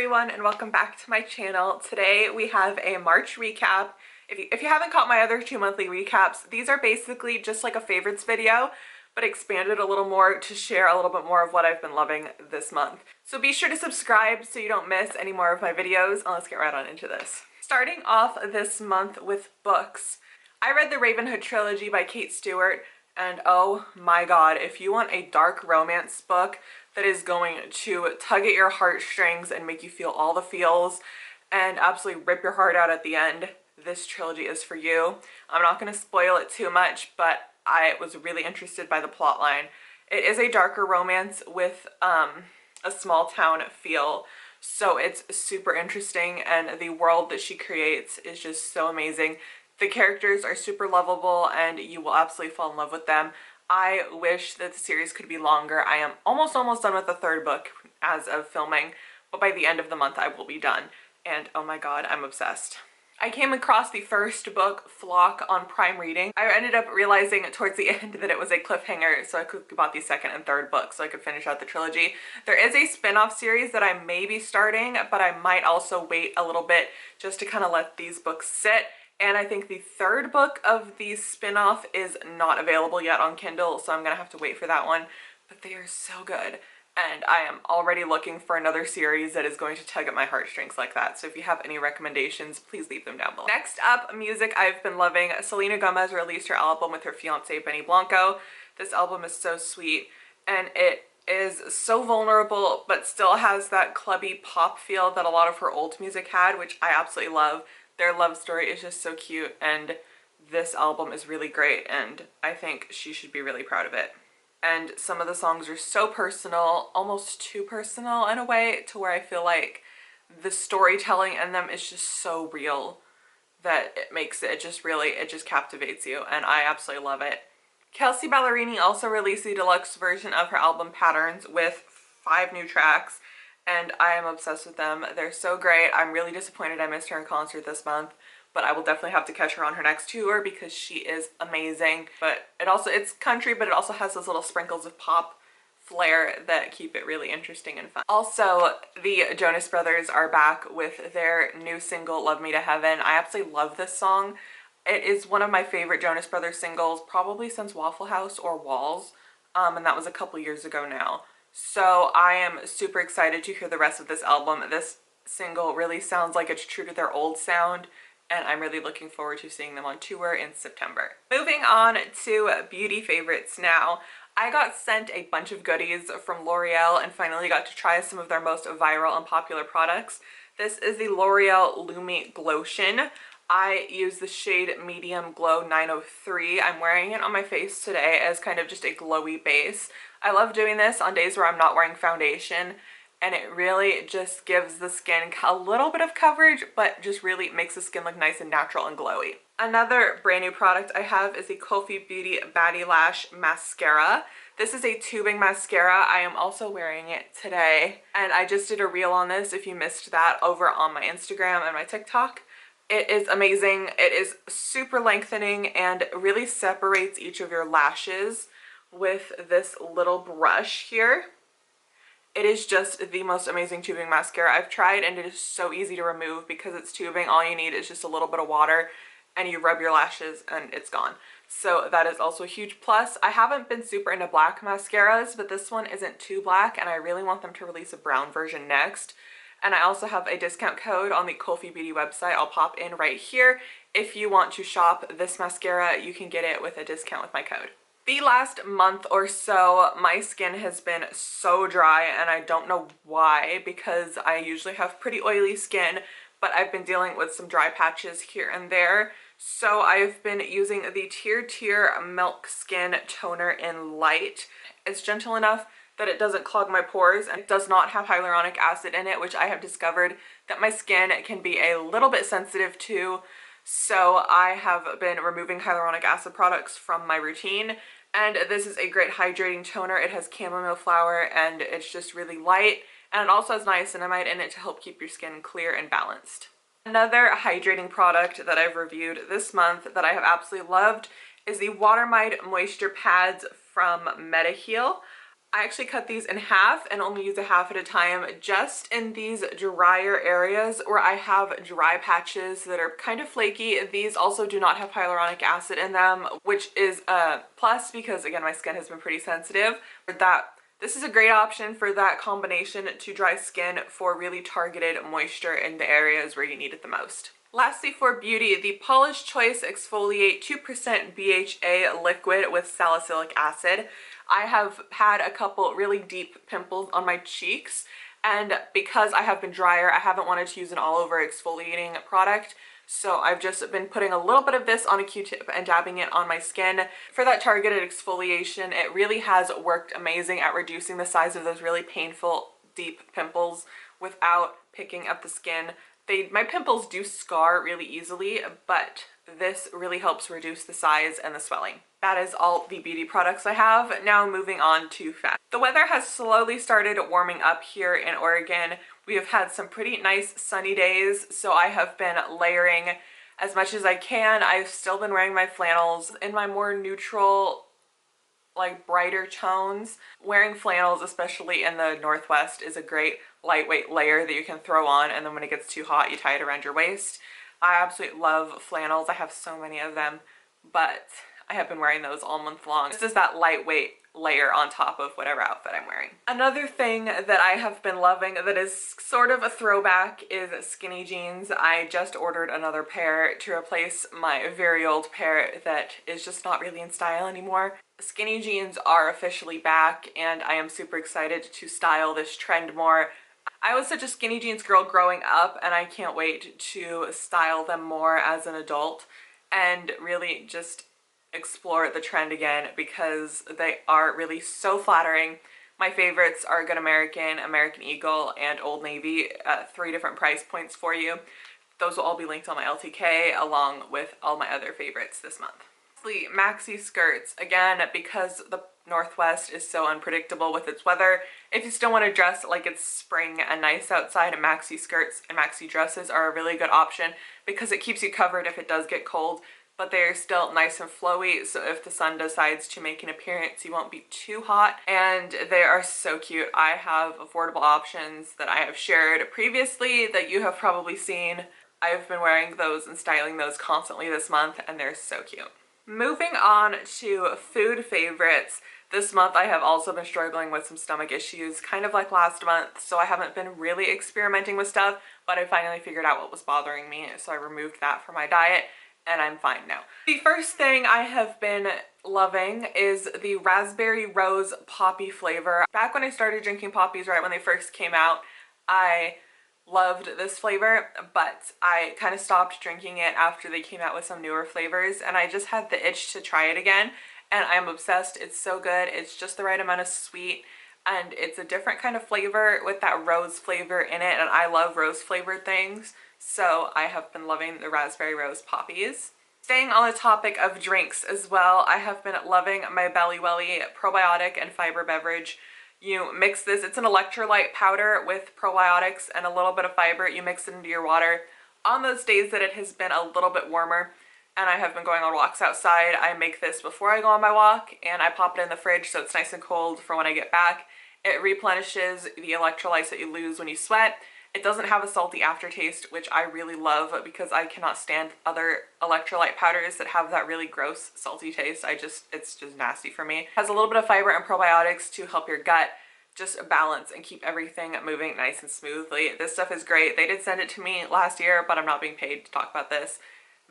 everyone and welcome back to my channel. Today we have a March recap. If you haven't caught my other 2 monthly recaps, these are basically just like a favorites video, but expanded a little more to share a little bit more of what I've been loving this month. So be sure to subscribe so you don't miss any more of my videos, and let's get right on into this. Starting off this month with books, I read the Ravenhood trilogy by Stewart, and oh my god, if you want a dark romance book that is going to tug at your heartstrings and make you feel all the feels and absolutely rip your heart out at the end, this trilogy is for you. I'm not going to spoil it too much, but I was really interested by the plot line. It is a darker romance with a small town feel, so it's super interesting, and the world that she creates is just so amazing. The characters are super lovable and you will absolutely fall in love with them. I wish that the series could be longer. I am almost done with the third book as of filming, but by the end of the month I will be done. And oh my god, I'm obsessed. I came across the first book, Flock, on Prime Reading. I ended up realizing towards the end that it was a cliffhanger, so I quickly bought the second and third book so I could finish out the trilogy. There is a spin-off series that I may be starting, but I might also wait a little bit just to kind of let these books sit. And I think the third book of the spin-off is not available yet on Kindle, so I'm gonna have to wait for that one. But they are so good, and I am already looking for another series that is going to tug at my heartstrings like that. So if you have any recommendations, please leave them down below. Next up, music I've been loving. Selena Gomez released her album with her fiance Benny Blanco. This album is so sweet, and it is so vulnerable, but still has that clubby pop feel that a lot of her old music had, which I absolutely love. Their love story is just so cute, and this album is really great, and I think she should be really proud of it. And some of the songs are so personal, almost too personal in a way, to where I feel like the storytelling in them is just so real that it makes it just captivates you, and I absolutely love it. Cassie Ballerini also released the deluxe version of her album Patterns with 5 new tracks, and I am obsessed with them. They're so great. I'm really disappointed I missed her in concert this month, but I will definitely have to catch her on her next tour because she is amazing. But it's country, but it also has those little sprinkles of pop flair that keep it really interesting and fun. Also, the Jonas Brothers are back with their new single, Love Me to Heaven. I absolutely love this song. It is one of my favorite Jonas Brothers singles, probably since Waffle House or Walls, and that was a couple years ago now. So I am super excited to hear the rest of this album. This single really sounds like it's true to their old sound, and I'm really looking forward to seeing them on tour in September. Moving on to beauty favorites now. I got sent a bunch of goodies from Loreal and finally got to try some of their most viral and popular products. This is the Loreal Lumi Glotion. I use the shade Medium Glow 903. I'm wearing it on my face today as kind of just a glowy base. I love doing this on days where I'm not wearing foundation, and it really just gives the skin a little bit of coverage, but just really makes the skin look nice and natural and glowy. Another brand new product I have is the Kulfi Beauty Badi Lash Mascara. This is a tubing mascara. I am also wearing it today, and I just did a reel on this if you missed that over on my Instagram and my TikTok. It is amazing. It is super lengthening and really separates each of your lashes with this little brush here. It is just the most amazing tubing mascara I've tried, and it is so easy to remove because it's tubing. All you need is just a little bit of water and you rub your lashes and it's gone. So that is also a huge plus. I haven't been super into black mascaras, but this one isn't too black, and I really want them to release a brown version next. And I also have a discount code on the Kulfi Beauty website. I'll pop in right here. If you want to shop this mascara, you can get it with a discount with my code. The last month or so, my skin has been so dry, and I don't know why, because I usually have pretty oily skin, but I've been dealing with some dry patches here and there. So I've been using the Tirtir Milk Skin Toner in Light. It's gentle enough that it doesn't clog my pores, and it does not have hyaluronic acid in it, which I have discovered that my skin can be a little bit sensitive to. So I have been removing hyaluronic acid products from my routine, and this is a great hydrating toner. It has chamomile flower, and it's just really light, and it also has niacinamide in it to help keep your skin clear and balanced. Another hydrating product that I've reviewed this month that I have absolutely loved is the Watermide Moisture Pads from Mediheal. I actually cut these in half and only use a half at a time, just in these drier areas where I have dry patches that are kind of flaky. These also do not have hyaluronic acid in them, which is a plus because again, my skin has been pretty sensitive. This is a great option for that combination to dry skin for really targeted moisture in the areas where you need it the most. Lastly, for beauty, the Paula's Choice Exfoliate 2% BHA liquid with salicylic acid. I have had a couple really deep pimples on my cheeks, and because I have been drier, I haven't wanted to use an all-over exfoliating product. So I've just been putting a little bit of this on a Q-tip and dabbing it on my skin. For that targeted exfoliation, it really has worked amazing at reducing the size of those really painful deep pimples without picking up the skin. My pimples do scar really easily, but this really helps reduce the size and the swelling. That is all the beauty products I have. Now moving on to fashion. The weather has slowly started warming up here in Oregon. We have had some pretty nice sunny days, so I have been layering as much as I can. I've still been wearing my flannels in my more neutral, like brighter tones. Wearing flannels, especially in the Northwest, is a great lightweight layer that you can throw on, and then when it gets too hot, you tie it around your waist. I absolutely love flannels. I have so many of them, but I have been wearing those all month long. This is that lightweight layer on top of whatever outfit I'm wearing. Another thing that I have been loving that is sort of a throwback is skinny jeans. I just ordered another pair to replace my very old pair that is just not really in style anymore. Skinny jeans are officially back, and I am super excited to style this trend more. I was such a skinny jeans girl growing up, and I can't wait to style them more as an adult and really just explore the trend again because they are really so flattering. My favorites are Good American, American Eagle, and Old Navy at 3 different price points for you. Those will all be linked on my LTK along with all my other favorites this month. Lastly, maxi skirts. Again, because the Northwest is so unpredictable with its weather, if you still want to dress like it's spring and nice outside, maxi skirts and maxi dresses are a really good option because it keeps you covered if it does get cold, but they're still nice and flowy, so if the sun decides to make an appearance, you won't be too hot. And they are so cute. I have affordable options that I have shared previously that you have probably seen. I've been wearing those and styling those constantly this month, and they're so cute. Moving on to food favorites. This month I have also been struggling with some stomach issues, kind of like last month, so I haven't been really experimenting with stuff, but I finally figured out what was bothering me, so I removed that from my diet, and I'm fine now. The first thing I have been loving is the Raspberry Rose Poppi flavor. Back when I started drinking Poppies, right when they first came out, I loved this flavor, but I kind of stopped drinking it after they came out with some newer flavors, and I just had the itch to try it again, and I'm obsessed. It's so good. It's just the right amount of sweet, and it's a different kind of flavor with that rose flavor in it, and I love rose flavored things, so I have been loving the Raspberry Rose Poppies. Staying on the topic of drinks as well, I have been loving my Belliwelli probiotic and fiber beverage. You mix this, it's an electrolyte powder with probiotics and a little bit of fiber. You mix it into your water. On those days that it has been a little bit warmer and I have been going on walks outside, I make this before I go on my walk and I pop it in the fridge so it's nice and cold for when I get back. It replenishes the electrolytes that you lose when you sweat. It doesn't have a salty aftertaste, which I really love because I cannot stand other electrolyte powders that have that really gross salty taste. It's just nasty for me. It has a little bit of fiber and probiotics to help your gut just balance and keep everything moving nice and smoothly. This stuff is great. They did send it to me last year, but I'm not being paid to talk about this.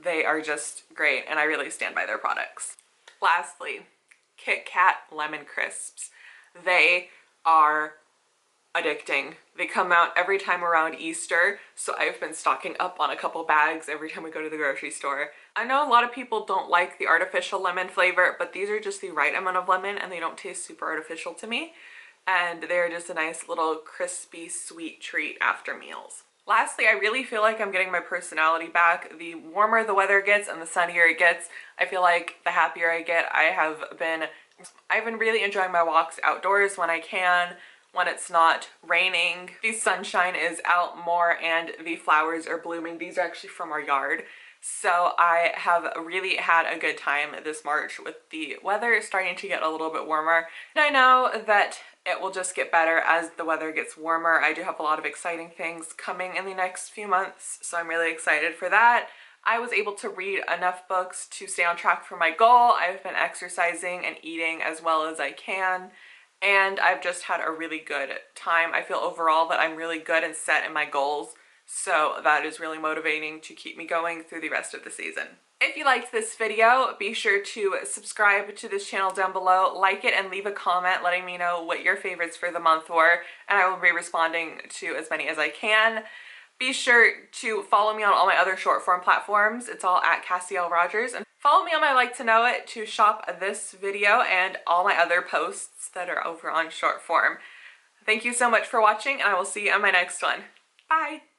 They are just great, and I really stand by their products. Lastly, Kit Kat Lemon Crisps. They are addicting. They come out every time around Easter, so I've been stocking up on a couple bags every time we go to the grocery store. I know a lot of people don't like the artificial lemon flavor, but these are just the right amount of lemon and they don't taste super artificial to me, and they're just a nice little crispy sweet treat after meals. Lastly, I really feel like I'm getting my personality back. The warmer the weather gets and the sunnier it gets, I feel like the happier I get. I've been really enjoying my walks outdoors when I can, when it's not raining. The sunshine is out more and the flowers are blooming. These are actually from our yard. So I have really had a good time this March with the weather starting to get a little bit warmer. And I know that it will just get better as the weather gets warmer. I do have a lot of exciting things coming in the next few months, so I'm really excited for that. I was able to read enough books to stay on track for my goal. I've been exercising and eating as well as I can, and I've just had a really good time. I feel overall that I'm really good and set in my goals, so that is really motivating to keep me going through the rest of the season. If you liked this video, be sure to subscribe to this channel down below, like it, and leave a comment letting me know what your favorites for the month were, and I will be responding to as many as I can. Be sure to follow me on all my other short form platforms. It's all at Cassie Rodgers. And follow me on my Like to Know It to shop this video and all my other posts that are over on short form. Thank you so much for watching, and I will see you on my next one. Bye!